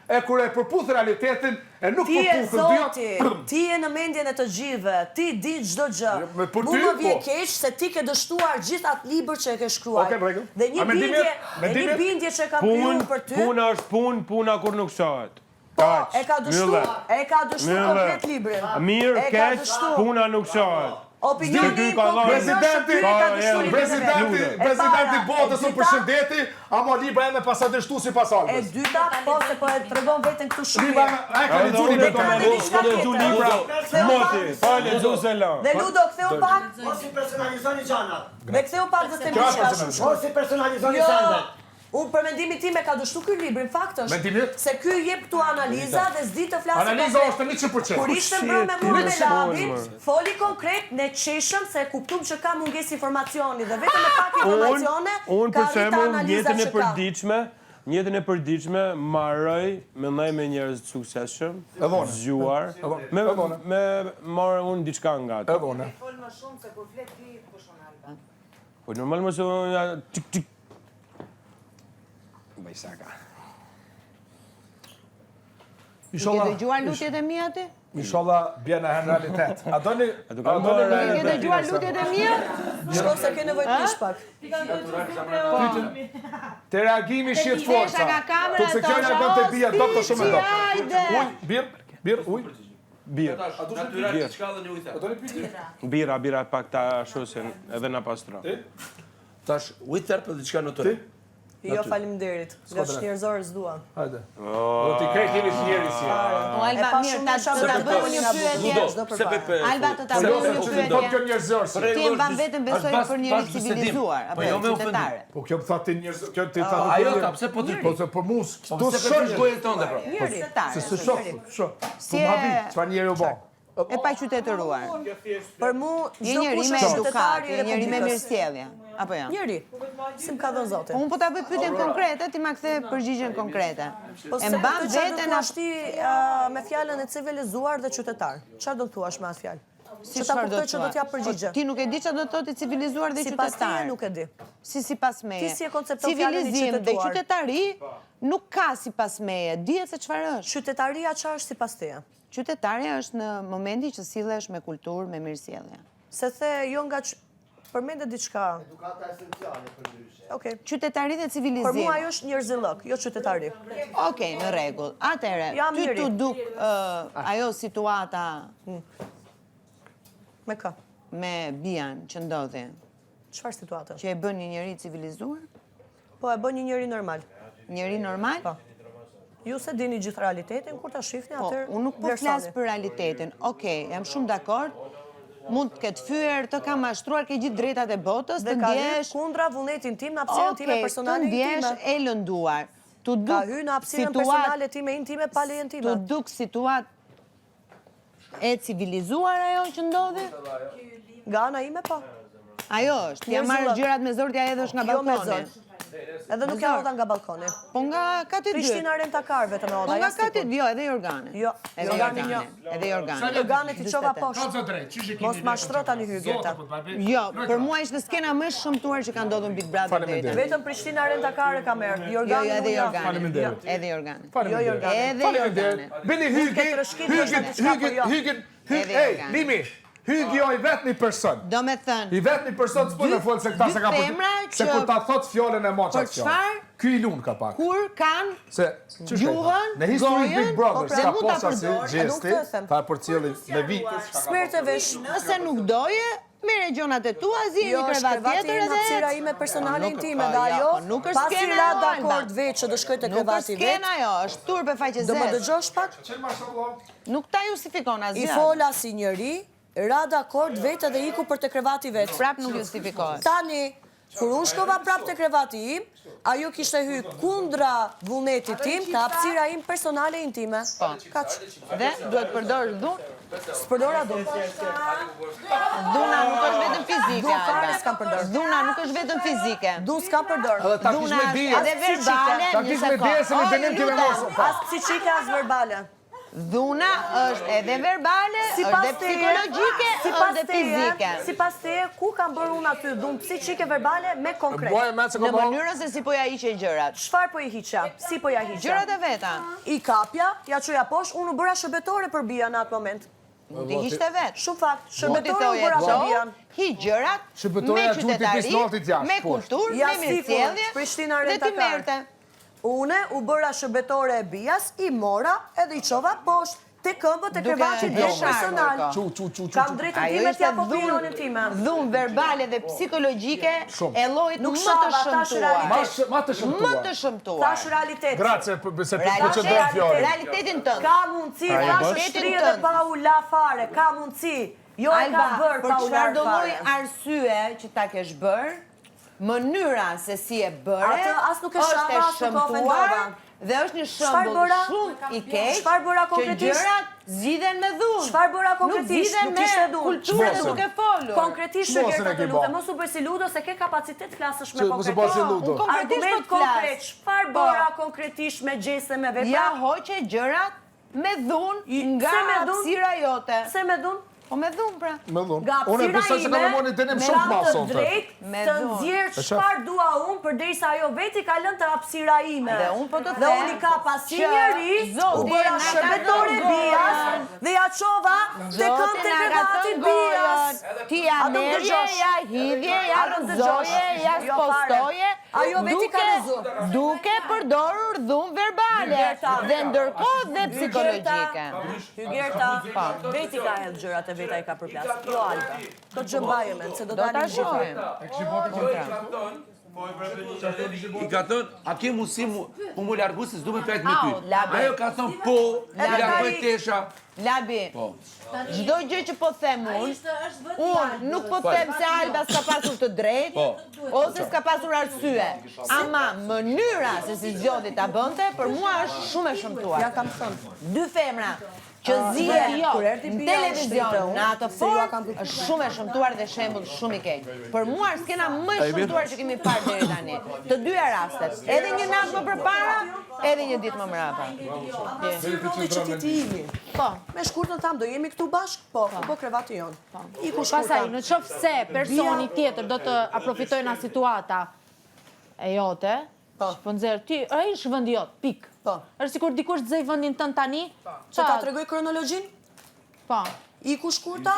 e kur e përputh realitetin, e nuk përputh të dyja. Ti e në mendjen e të gjithëve, ti di çdo gjë. Mu më vje keq se ti ke dështuar gjithë atë libër që e ke shkruar. Dhe një bindje që ka kryer për ty. Puna është puna kur nuk shohet. Po, e ka dështuar komplet librin. Mirë, keq, puna nuk shohet. Opinioni Presidenti botës u përshëndeti, ama Libra e me pasatë shtu si pasalbës. E dyta, po se po e tregon veten këtu shumë. Dhe Ludo, ktheu pak. Mos i personalizoni gjanat. Me ktheu pak dhe të mbishka. Mos i personalizoni sandet. Unë për mendimin tim e ka dështu ky libër, në fakt Mendimi? është se ky jep këtu analiza dhe s'di të flasë Analiza është 100%. Kur ishte mbrëm me mua me Labin, foli konkret, ne qeshëm se kuptum që ka mungesë informacioni dhe vetëm me pak informacione ka rritë analiza që ka. Njëtën e përditshme marroj me ndaj me njerëz të suksesshëm, zgjuar, me marrë unë diçka nga atë. Fol më shumë se kur flet ti pushon Alban. Po normal më se tik. Bajsaka. I ke dëgjuar lutjet e mia ti? Inshallah bjena në realitet. A doni... I ke dëgjuar lutjet e mia? Shko se ke nevojë të pish pak. Te reagimi shjet forca. Tu se kjo nga gënë të bia, do të shumë e do. Uj, bir, uj. Bir. Bira pak ta shosin edhe na pastro. Tash, uj tërpë dhe qka në tërë. Jo, faleminderit. Nga shnjerëzore s'dua. Hajde. Do t'i krejt jemi shnjeri si. Alba, mirë, ta bëjmë një pyetje. Alba, të ta bëjmë një pyetje. Ti e mban vetëm besoj për njerëz civilizuar, apo qytetare. Po kjo më tha ti njerëz, kjo ti tha. Ajo ta, pse po ti? Po se për mus, do shoh gojën tënde pra. Se se shoh. Si çfarë njeri u bë? E pa qytetëruar. Për mu, je njeri me edukat, je njeri me mirësjellje, apo jo? Njeri, si më ka dhënë Zoti. Unë po ta bëj pyetjen konkrete, ti ma kthe përgjigjen konkrete. E mban veten ashtu me fjalën e civilizuar dhe qytetar. Çfarë do të thuash me atë fjalë? Si çfarë do të që do t'jap përgjigje. Ti nuk e di çfarë do të thotë civilizuar dhe qytetar. Sipas teje nuk e di. Si sipas meje. Ti si e koncepton fjalën e civilizim dhe qytetuar? qytetari nuk ka sipas meje. Dihet se çfarë është. Qytetaria çfarë është sipas teje? Qytetarja është në momenti që sillesh me kulturë, me mirësjellje. Se the jo nga përmende diçka. Edukata esenciale për ndryshe. Okej. Qytetari dhe civilizim. Për mua ajo është njerëzillëk, jo qytetari. Okej, në rregull. Atëherë, ty tu duk ajo situata Me kë? me bian që ndodhi, Çfarë situate? që e bën një njeri civilizuar, Po e bën një njeri normal. njeri normal? Po. Ju se dini gjithë realitetin, kur ta shihni Po, atëherë unë nuk po flas për realitetin. Okej, jam shumë dakord. Mund të ketë fyer, të ka mashtruar ke gjithë drejtat e botës, të dhe ka hyrë ndjesh kundra vullnetin tim në hapësirën time personale të ndjesh intime. e lënduar. Tu Ka duk hyrë në hapësirën personale time intime pa lejen time. Tu duk situat e civilizuar ajo që ndodhi? Nga ana ime po. Ajo është, ja marrë gjërat me zor, t'ja hedhësh nga Jo me balkoni. zor. Edhe nuk ja hodha nga balkoni. Po nga kati dy. Prishtina Rentakar vetëm e hodha. Po nga kati dy, jo, edhe Jorgane. Jo, Edhe Jorgane. Edhe Jorgane. Jorgane ti çova poshtë. Mos mashtro tani Hyrgeta. Jo, për mua ishte skena më shëmtuar që ka ndodhur Big Brother deri. Vetëm Prishtina Rentakar e ka merr. Jo, Jorgane edhe nuk ja. Jorgane. Edhe Jorgane. Jo Jorgane. Edhe Jorgane. Bini Hygi, Limi, Hygi jo I vetë një person. Do me thënë. I vetë një person të s'pënë e folë se këta se ka përgjë. Se kur ta thot fjallën e moqat Për çfarë? Ky I lunë ka pak. Kur kanë gjuhën, në histori Big Brother, dhe s'ka mund ta posa si përdor, gjesti, ta për cili me vi. Smirë të vesh. Nëse nuk doje, merre gjonat e tua, zjeni Jo, është krevat krevati tjetër në hapësira edhe ime personale nuk- intime dhe ajo, nuk është pasi skena ra jo, dakord Alba. vetë që do shkoj te nuk është krevati vetë, skena ajo, është turpe faqe do më zezë. dëgjosh pak? Nuk ta justifikon I asgjë. fola si njëri, ra dakord vetë dhe iku për te krevati vetë. Prap nuk justifikohet. Tani, kur unë shkova prap te krevati im, ajo kishte hyrë kundra vullnetit tim, te hapësira im personale intime. Kaq. Dhe duhet përdor dhunë. S'përdora do. Dhuna nuk është vetëm fizike. Dhunë fare Alba. s'kam përdor. Dhuna nuk është vetëm fizike. Dhunë s'kam përdor. Edhe ta kish Dhuna me është bie. edhe verbale, Ta kish me bie se në dënim kime mos. As psiqike, as verbale. Dhuna është edhe verbale, është edhe psikologjike, është edhe fizike. Sipas teje, ku kam bërë unë aty dhunë psiqike verbale me konkret? Boje me se Në ko bo. mënyrën se si po ja hiqe gjërat. Çfarë po I hiqja? Si po ja hiqja? Gjërat e veta. I kapja, ja çoja poshtë, unë u bëra shërbetore për bija në atë moment. Ti hiqte vetë. Shumë fakt, Ti shërbetore u thoje bëra për ço, bijan. hi gjërat, me Shërbetoria gjuti qytetari, pisnotit jashtë, me poshtë. kulturë, Ja me sikur, mirësjellje, Prishtina dhe ti Rentakar. merte. Une u bëra shërbetore e bijas, I mora edhe I çova poshtë. te këmbët e krevatit drejt personal. Kam drejtën time t'ja po opinionin time. Dhunë verbale dhe psikologjike e llojit më të shëmtuar. Tash realitet. Grazie se përqendron fjalën. Realitetin tënd. Ka mundësi tash shtrirë dhe pa u la fare, ka mundësi. Jo e ka bërë pa u la çfarë do lloj fare. arsye që ta kesh bërë, mënyra se si e bëre, Atë as nuk e shava, as nuk ofendova. Dhe është një shembull shumë i keq që gjërat zgjidhen me dhunë. Çfarë bëra konkretisht? Nuk ishte dhunë. Kultura dhe nuk e folur. Konkretisht Gerta të lutem, mos u bëj si ludo se ke kapacitet flasësh me Mos u bëj si ludo. Argument konkret, çfarë bëra konkretisht me gjese me vepra? Ja hoqe gjërat me dhunë nga hapësira jote. Pse me dhunë? Po me dhunë pra. Me dhunë. Unë besoj se kam mëni denim shumë të madh sonte. Me të nxjerr çfarë dua unë përderisa ajo veti ka lënë të hapësira ime. Dhe unë po të them. Dhe unë ka pasi njëri, u bëra shërbetore bias dhe ja çova te këmbë të krevatit bias. Ti ja merje, ja hidhje, ja rëzoje, ja spostoje. Ajo veti ka rëzu. Duke përdorur dhunë verbale dhe ndërkohë dhe psikologjike. Hygerta, veti ka hedhë gjërat e veta i ka përplas. Jo Alba. Do të gjëmbaje men, se do dalim shohim. I ka thënë, a ke mundësi mu largu se s'du me pejt me ty. Ajo ka thënë po, i largoj tesha. Labi, çdo gjë që po them unë nuk po them se Alba s'ka pasur të drejtë, ose s'ka pasur arsye. Ama mënyra se si zgjodhi ta bënte, për mua është shumë e shëmtuar. Ja kam thënë. Dy femra që zihen në televizion në atë formë është shumë e shëmtuar dhe shembull shumë i keq. Për mua është skena më e shëmtuar që kemi parë deri tani. Të dyja rastet, edhe një natë më përpara, edhe një ditë më mbrapa. Si rolli që ti imi. Po. Me shkurtën tham, do jemi këtu bashkë? Po krevati jonë. Iku Pastaj, shkurtën. në qoftë se personi tjetër do të aprofitojë nga situata e jote, po nxjerr ti, ai është vendi jot, pik. Po. Është sikur dikush të zej vendin tënd tani. Që ta tregoj kronologjin? Po. Iku shkurta,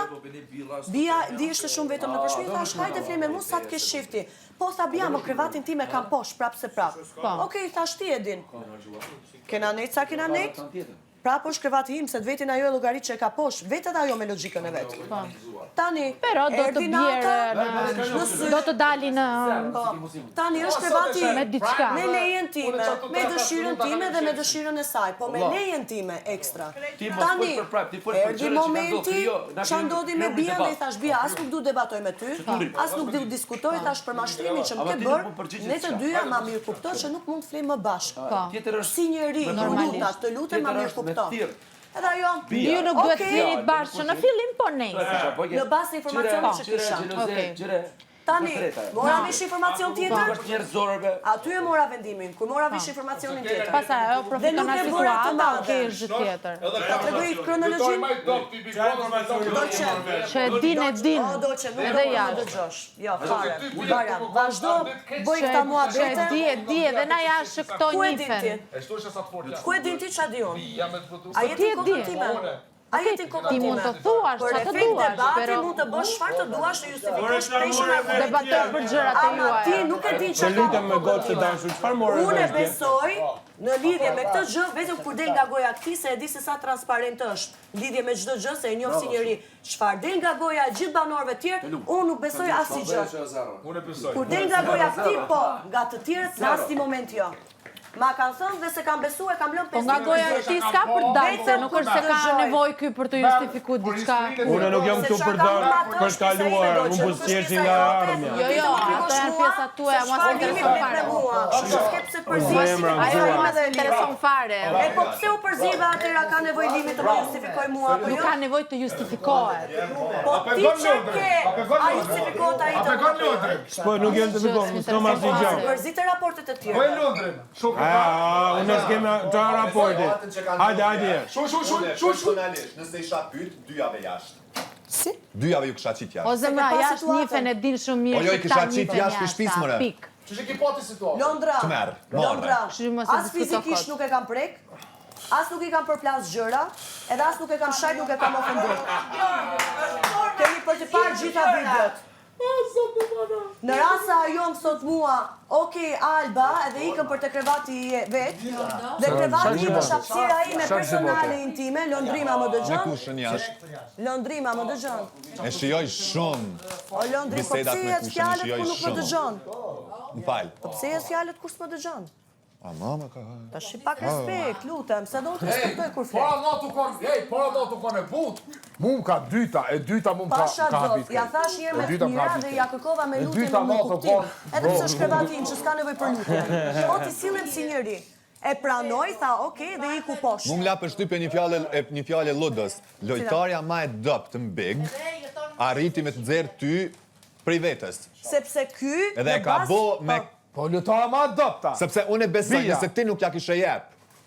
Bia di ishte shumë vetëm në përshmi, thash, hajde fle me mu sa të kesh shifti. Po, tha Bia, më krevatin ti me kam posh, prap se prap. Okej, thash ti e din. Kena nejt sa kena nejt? Prap është krevati im, se të vetin ajo e llogarit që e ka posh, vetet ajo me logjikën e vet. Tani, Pero do të bjerë, do të dali në... Tani është krevati me diçka. me lejen time, me dëshirën time dhe me dëshirën e saj, po me lejen time ekstra. Tani, erdi momenti që ndodhi me Bia dhe i thash, Bia, as nuk du debatoj me ty, as nuk du diskutoj, thash për mashtrimin që më ke bërë, ne të dyja ma mirë kuptoj që nuk mund të flim më bashkë. Si njeri, të lutem ma mirë kuptoj. Edhe ajo, Ju nuk duhet të flinit bashkë në fillim, po nejse. në bas të informacionit që kisha. Tani, mora vish informacion tjetër? Aty e mora vendimin, kur mora vish informacionin tjetër. Pastaj ajo profiton nga situata, ke gjë tjetër. Ta tregoj kronologjin? Që e din, Dhe ja, dëgjosh. Jo, fare. Bara, vazhdo, bëj këta muhabete. Që e di, edhe na jashtë këto njifen. Ku e din ti qa di unë? A jeti kokën time? A jeti kokën Ti time? mund të thuash, Për që të efekt duash, debati pero mund të bësh çfarë të duash të justifikosh preshën e debatoj për gjërat e Ama ti juaja. nuk e din Që çfarë lutem me gotë të dashur, çfarë morë Unë e vesh? besoj në lidhje me këtë gjë vetëm kur del nga goja këtij se e di se sa transparent është. Lidhje me çdo gjë se e njoh si njeri. Çfarë del nga goja e gjithë banorëve të tjerë, unë nuk besoj asnjë gjë. Kur del nga goja këtij, po, nga të tjerët në asnjë moment jo. Ma kanë thënë dhe se kam besu e kam lënë 5 Po nga goja e ti s'ka për dalë, se nuk është se ka nevojë ky për të justifikuar diçka. Unë nuk jam këtu për të kaluar, unë po sjeshi nga armja. Jo, ato janë pjesat tuaja, mua s'intereson fare. Ajo mua s'intereson fare. E po pse u përziva atëra ka nevojë limit të më justifikoj mua apo jo? Nuk ka nevojë të justifikohet. Po ti që ke, a justifikohet ai të? Po nuk jam të fikon, s'kam asnjë gjë. Përzite raportet e tjera. Unë s'kem të raportit. Hajde. Personalisht, nëse isha pyet, 2 javë jashtë. Si? 2 javë ju kisha qit jashtë. O zemra, jashtë njifen e din shumë mirë. O jo, i kisha qit jashtë për shtëpisë mëre. Pik. Që ki pati situatë? Londra. As fizikisht nuk e kam prek, as nuk i kam përplas gjëra, edhe as nuk e kam shajt, nuk e kam ofenduar. Kemi për të parë gjitha videot. Në rast se ajo më thot mua, "Okej, Alba, edhe ikëm për të krevati vet." Dhe krevati im është hapësira ime personale intime, Londrima më dëgjon. Me kushën jashtë? Londrima më dëgjon. E shijoj shumë O Londrim, po pse jetë fjalët ku nuk më dëgjon? M'fal. Po pse jetë fjalët kur s'më dëgjon? A mama ka. Tash pak respekt, lutem, se do të respektoj kur flet. Para do të kon, para do të kon e but. Mum ka dyta, e dyta mum ka Pasha habit. zot, ja thash një herë me të mira dhe ja kërkova me lutje në kuptim. Edhe pse është krevati im që s'ka nevojë për lutje. Po ti sillem si njëri. E pranoj, tha, "Okej", dhe iku poshtë. Mu m'la përshtypje një fjalë ludës. Lojtarja ma e dopt në big, arriti me të nxjerr ty prej vetës. Sepse ky Edhe e ka bo me... Po lojtara ma adopta. Sepse unë e besoj nëse ti nuk ja kishe jep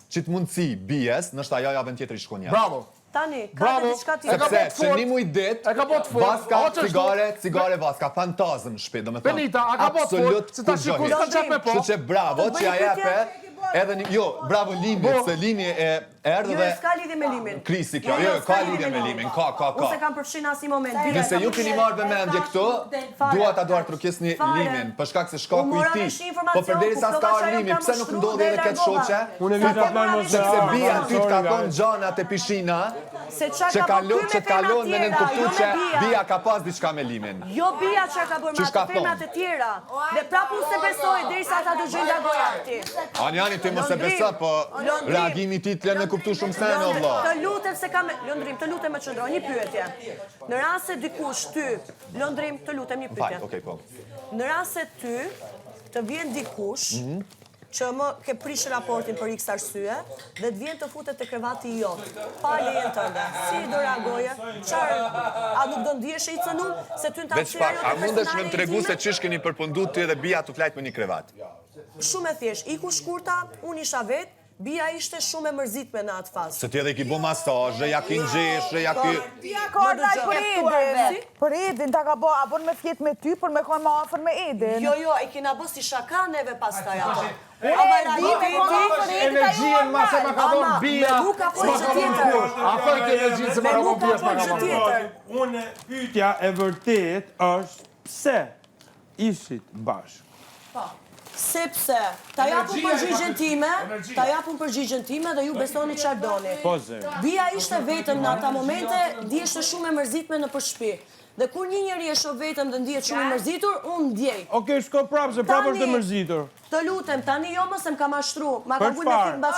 qitë mundësi bijes, nështë ajo javën tjetër i shkon jashtë. Bravo. Tani, ka të diçka tjetër. Sepse që një muj dit, vaska, cigare, vaska, fantazëm shpit, do me thonë. Benita, a ka bot fort, se ta shikun s'ka qep me po. Kështu që bravo që ja jepe, edhe një, jo, bravo Limit, se Limi e erdhë dhe... Jo, s'ka lidhje me Limin. Krisi kjo, jo, ka lidhje me Limin, ka. Unë se kam përfshin asnjë moment. Nëse ju keni marrë vëmendje këtu, dua ta duar trokisni Limin, për shkak se shka ku i ti. Po përderisa s'ka ardhur Limi, pse nuk ndodhi edhe këtë shoqe? Unë e vita plan mos Sepse bia ty të kakon gjanat e pishina, që kalon me nën kuptu që bia ka pas diçka me Limin. Jo bia që ka bërë me atë femrat e tjera. Dhe prapë unë se besoj derisa ata dëgjojnë nga goja ti. Ani, ti mos e beso, po reagimi ti të lënë kuptu shumë sene, o vlla. Të lutem se kam... Londrim, të lutem më qëndro, një pyetje. Në rast se dikush ty... Londrim, të lutem një pyetje. Okej, po. Në rast se ty të vjen dikush që më ke prish raportin për x arsye dhe të vjen të futet te krevati i jot. Pa lejen tënde. Si do reagoje? A nuk do ndihesh i cënum se ty ta Veç pak, a mundesh me më tregu se çish keni përfunduar ti dhe bia tu flajt me një krevat? Shumë e thjesht. Iku shkurta, unë isha vet, bia ishte shumë e mërzitme në atë fazë. Se ti edhe ki bo masazhe, ja ki nxeshe, ja ki... Tia ka ndaj për Edin, ta ka bo, a bon me fjet me ty, për me konë ma afer me Edin. Jo, e kina bo si shaka neve pastaj ato. Energjien ma se ma ka dhonë bia, s'ma ka dhonë kush. A fërë ke energjien se ma ka dhonë bia, s'ma ka dhonë kush. Unë pyetja e vërtet është pse ishit bashkë? Sepse, ta japun përgjigjen time dhe ju besoni çfarë doni. Po zë. Bia ishte vetëm në ata momente, ndiheshte shumë e mërzitme në shtëpi. Dhe kur një njeri e shoh vetëm dhe ndihet shumë i mërzitur, unë ndjej. Okej, shko prapë, se prapë është e mërzitur. Të lutem, tani jo mos em ka mashtru, ma ka vënë në